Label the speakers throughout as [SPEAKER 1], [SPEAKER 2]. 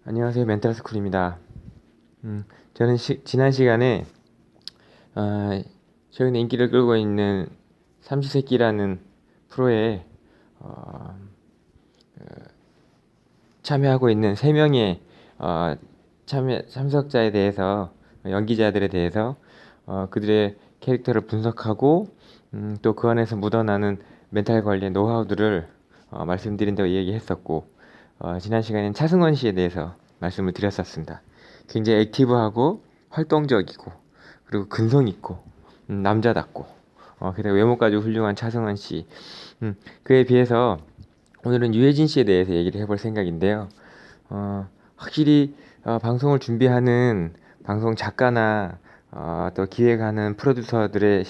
[SPEAKER 1] 안녕하세요. 멘탈스쿨입니다. 저는 지난 시간에 최근에 인기를 끌고 있는 삼시세끼라는 프로에 어, 참여하고 있는 3명의 참석자에 대해서, 연기자들에 대해서 그들의 캐릭터를 분석하고 또 그 안에서 묻어나는 멘탈 관리의 노하우들을 말씀드린다고 얘기했었고, 지난 시간엔 차승원 씨에 대해서 말씀을 드렸었습니다. 굉장히 액티브하고 활동적이고 그리고 근성 있고 남자답고 게다가 외모까지 훌륭한 차승원 씨. 그에 비해서 오늘은 유해진 씨에 대해서 얘기를 해볼 생각인데요. 확실히 방송을 준비하는 방송 작가나 또 기획하는 프로듀서들의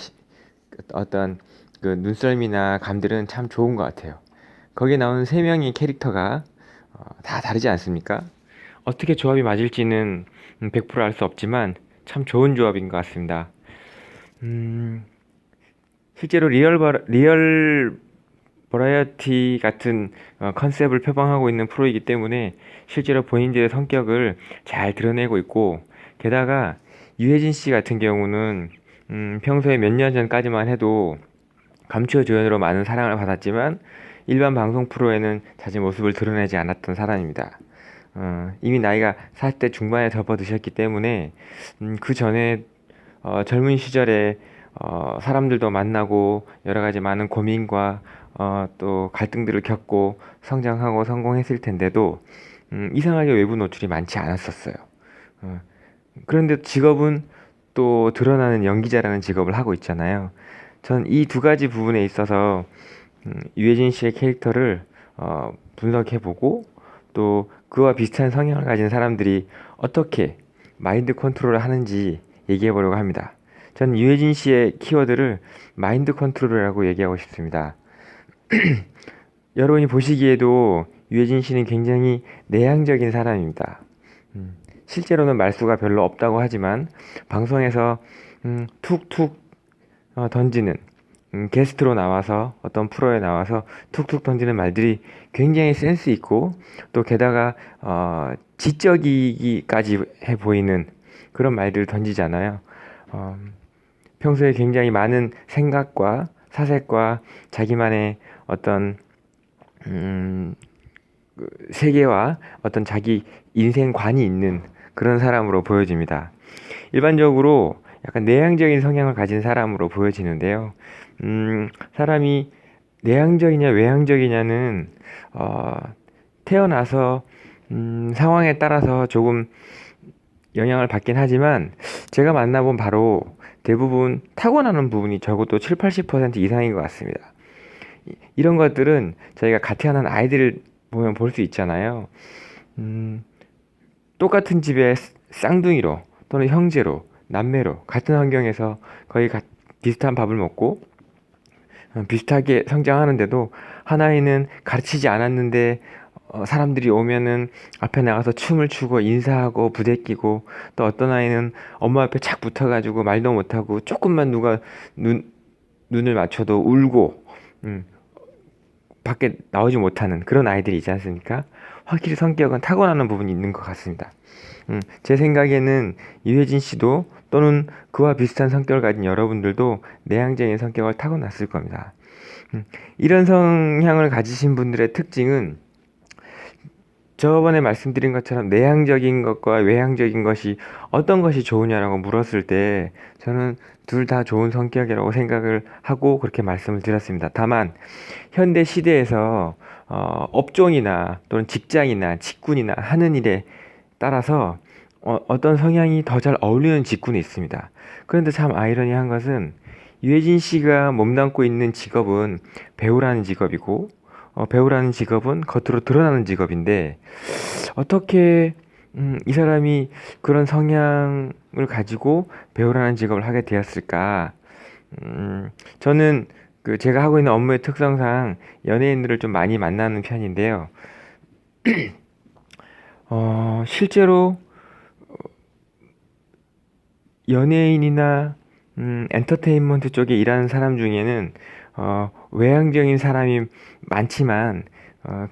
[SPEAKER 1] 어떤 그 눈썰미나 감들은 참 좋은 것 같아요. 거기에 나오는 3명의 캐릭터가 다 다르지 않습니까? 어떻게 조합이 맞을지는 100% 알 수 없지만 참 좋은 조합인 것 같습니다. 실제로 리얼 버라이어티 같은 컨셉을 표방하고 있는 프로이기 때문에 실제로 본인들의 성격을 잘 드러내고 있고, 게다가 유해진 씨 같은 경우는 평소에 몇 년 전까지만 해도 감추어 조연으로 많은 사랑을 받았지만 일반 방송 프로에는 자기 모습을 드러내지 않았던 사람입니다. 이미 나이가 40대 중반에 접어드셨기 때문에 그 전에 젊은 시절에 사람들도 만나고 여러 가지 많은 고민과 또 갈등들을 겪고 성장하고 성공했을 텐데도 이상하게 외부 노출이 많지 않았었어요. 그런데 직업은 또 드러나는 연기자라는 직업을 하고 있잖아요. 전 이 두 가지 부분에 있어서 유해진 씨의 캐릭터를 분석해보고 또 그와 비슷한 성향을 가진 사람들이 어떻게 마인드 컨트롤을 하는지 얘기해보려고 합니다. 저는 유해진 씨의 키워드를 마인드 컨트롤이라고 얘기하고 싶습니다. 여러분이 보시기에도 유해진 씨는 굉장히 내향적인 사람입니다. 실제로는 말수가 별로 없다고 하지만 방송에서 툭툭 던지는, 게스트로 나와서 어떤 프로에 나와서 툭툭 던지는 말들이 굉장히 센스 있고 또 게다가 지적이기까지 해 보이는 그런 말들을 던지잖아요. 평소에 굉장히 많은 생각과 사색과 자기만의 어떤 세계와 어떤 자기 인생관이 있는 그런 사람으로 보여집니다. 일반적으로 약간 내향적인 성향을 가진 사람으로 보여지는데요. 사람이 내향적이냐 외향적이냐는 태어나서 상황에 따라서 조금 영향을 받긴 하지만 제가 만나본 바로 대부분 타고나는 부분이 적어도 7, 80% 이상인 것 같습니다. 이런 것들은 저희가 같이 하는 아이들을 보면 볼 수 있잖아요. 똑같은 집에 쌍둥이로 또는 형제로 남매로 같은 환경에서 거의 비슷한 밥을 먹고 비슷하게 성장하는데도 하나이는 가르치지 않았는데 사람들이 오면은 앞에 나가서 춤을 추고 인사하고 부대끼고, 또 어떤 아이는 엄마 앞에 착 붙어가지고 말도 못하고 조금만 누가 눈을 맞춰도 울고 밖에 나오지 못하는 그런 아이들이 있지 않습니까? 확실히 성격은 타고나는 부분이 있는 것 같습니다. 제 생각에는 유해진 씨도 또는 그와 비슷한 성격을 가진 여러분들도 내향적인 성격을 타고났을 겁니다. 이런 성향을 가지신 분들의 특징은 저번에 말씀드린 것처럼 내향적인 것과 외향적인 것이 어떤 것이 좋으냐라고 물었을 때 저는 둘 다 좋은 성격이라고 생각을 하고 그렇게 말씀을 드렸습니다. 다만 현대 시대에서 업종이나 또는 직장이나 직군이나 하는 일에 따라서 어떤 성향이 더 잘 어울리는 직군이 있습니다. 그런데 참 아이러니한 것은 유해진 씨가 몸담고 있는 직업은 배우라는 직업이고, 배우라는 직업은 겉으로 드러나는 직업인데 어떻게 이 사람이 그런 성향을 가지고 배우라는 직업을 하게 되었을까? 저는 제가 하고 있는 업무의 특성상 연예인들을 좀 많이 만나는 편인데요. 실제로 연예인이나 엔터테인먼트 쪽에 일하는 사람 중에는 외향적인 사람이 많지만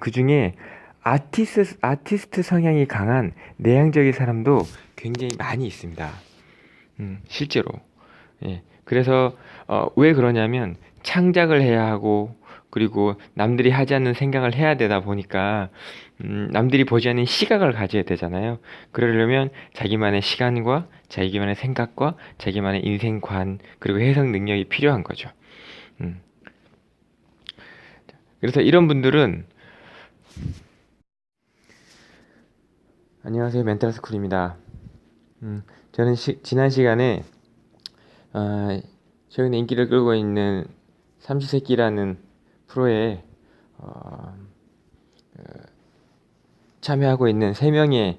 [SPEAKER 1] 그 중에 아티스트 성향이 강한 내향적인 사람도 굉장히 많이 있습니다. 실제로. 예. 그래서 왜 그러냐면 창작을 해야 하고 그리고 남들이 하지 않는 생각을 해야 되다 보니까 남들이 보지 않는 시각을 가져야 되잖아요. 그러려면 자기만의 시간과 자기만의 생각과 자기만의 인생관 그리고 해석 능력이 필요한 거죠. 음. 그래서 이런 분들은 안녕하세요. 멘탈스쿨입니다. 저는 지난 시간에 최근에 인기를 끌고 있는 삼시세끼라는 프로에 어, 참여하고 있는 3명의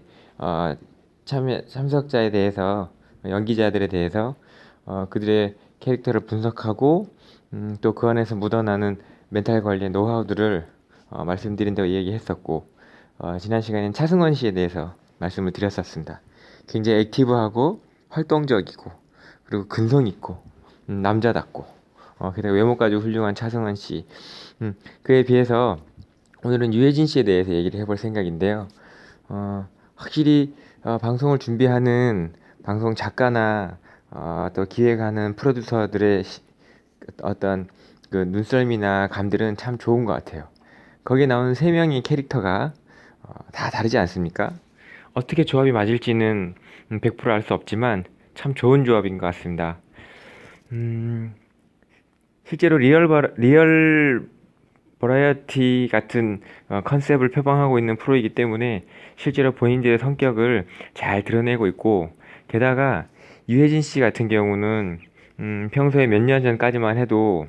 [SPEAKER 1] 참석자에 대해서 연기자들에 대해서 그들의 캐릭터를 분석하고 또 그 안에서 묻어나는 멘탈 관리의 노하우들을 말씀드린다고 얘기했었고 지난 시간엔 차승원 씨에 대해서 말씀을 드렸었습니다. 굉장히 액티브하고 활동적이고 그리고 근성 있고 남자답고 게다가 외모까지 훌륭한 차승원 씨 그에 비해서 오늘은 유해진 씨에 대해서 얘기를 해볼 생각인데요. 확실히 방송을 준비하는 방송 작가나 또 기획하는 프로듀서들의 어떤 그 눈썰미나 감들은 참 좋은 것 같아요. 거기에 나오는 3명의 캐릭터가 다 다르지 않습니까? 어떻게 조합이 맞을지는 100% 알 수 없지만 참 좋은 조합인 것 같습니다. 실제로 리얼 버라이어티 같은 컨셉을 표방하고 있는 프로이기 때문에 실제로 본인들의 성격을 잘 드러내고 있고 게다가 유해진 씨 같은 경우는 평소에 몇 년 전까지만 해도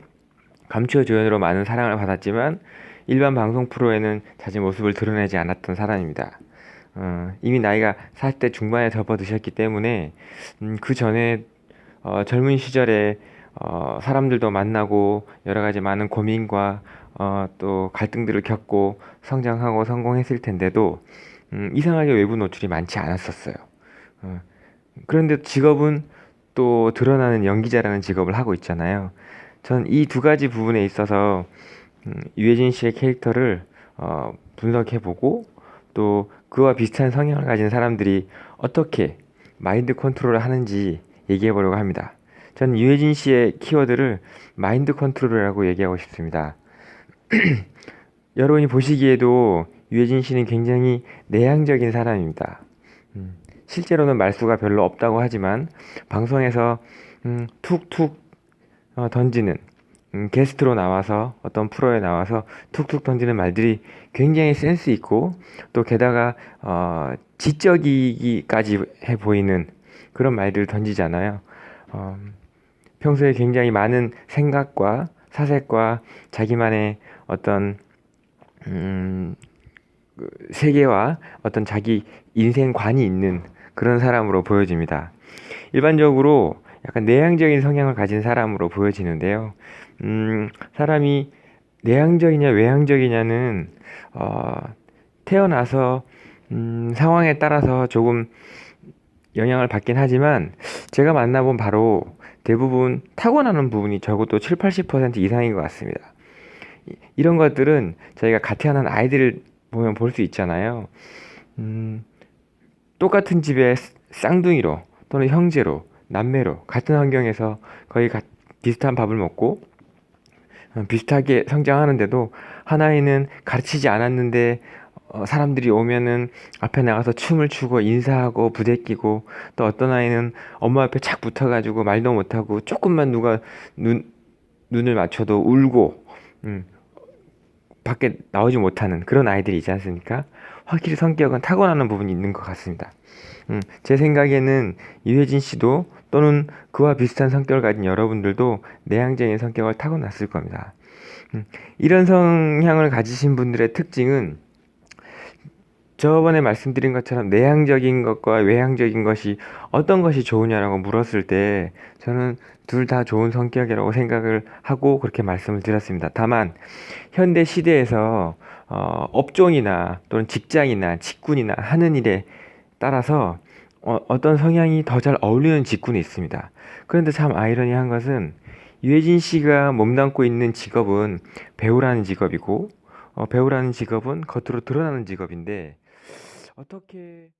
[SPEAKER 1] 감추어 조연으로 많은 사랑을 받았지만 일반 방송 프로에는 자기 모습을 드러내지 않았던 사람입니다. 이미 나이가 40대 중반에 접어드셨기 때문에 그 전에 젊은 시절에 사람들도 만나고 여러 가지 많은 고민과 또 갈등들을 겪고 성장하고 성공했을 텐데도 이상하게 외부 노출이 많지 않았었어요. 그런데 직업은 또 드러나는 연기자라는 직업을 하고 있잖아요. 전 이 두 가지 부분에 있어서 유해진 씨의 캐릭터를 분석해보고 또 그와 비슷한 성향을 가진 사람들이 어떻게 마인드 컨트롤을 하는지 얘기해보려고 합니다. 저는 유해진 씨의 키워드를 마인드 컨트롤이라고 얘기하고 싶습니다. 여러분이 보시기에도 유해진 씨는 굉장히 내향적인 사람입니다. 실제로는 말수가 별로 없다고 하지만 방송에서 툭툭 던지는 게스트로 나와서 어떤 프로에 나와서 툭툭 던지는 말들이 굉장히 센스 있고 또 게다가 지적이기까지 해 보이는 그런 말들을 던지잖아요. 평소에 굉장히 많은 생각과 사색과 자기만의 어떤 세계와 어떤 자기 인생관이 있는 그런 사람으로 보여집니다. 일반적으로 약간 내향적인 성향을 가진 사람으로 보여지는데요. 사람이 내향적이냐 외향적이냐는 태어나서 상황에 따라서 조금 영향을 받긴 하지만 제가 만나본 바로 대부분 타고나는 부분이 적어도 7, 80% 이상인 것 같습니다. 이런 것들은 저희가 같이 태어난 아이들을 보면 볼 수 있잖아요. 똑같은 집에 쌍둥이로 또는 형제로 남매로 같은 환경에서 거의 비슷한 밥을 먹고 비슷하게 성장하는데도 하나이는 가르치지 않았는데 사람들이 오면은 앞에 나가서 춤을 추고 인사하고 부대끼고 또 어떤 아이는 엄마 앞에 착 붙어가지고 말도 못하고 조금만 누가 눈을 맞춰도 울고 밖에 나오지 못하는 그런 아이들이 있지 않습니까? 확실히 성격은 타고나는 부분이 있는 것 같습니다. 제 생각에는 유해진 씨도 또는 그와 비슷한 성격을 가진 여러분들도 내향적인 성격을 타고났을 겁니다. 이런 성향을 가지신 분들의 특징은 저번에 말씀드린 것처럼 내향적인 것과 외향적인 것이 어떤 것이 좋으냐라고 물었을 때 저는 둘 다 좋은 성격이라고 생각을 하고 그렇게 말씀을 드렸습니다. 다만 현대 시대에서 업종이나 또는 직장이나 직군이나 하는 일에 따라서 어떤 성향이 더 잘 어울리는 직군이 있습니다. 그런데 참 아이러니한 것은 유해진 씨가 몸담고 있는 직업은 배우라는 직업이고 배우라는 직업은 겉으로 드러나는 직업인데 어떻게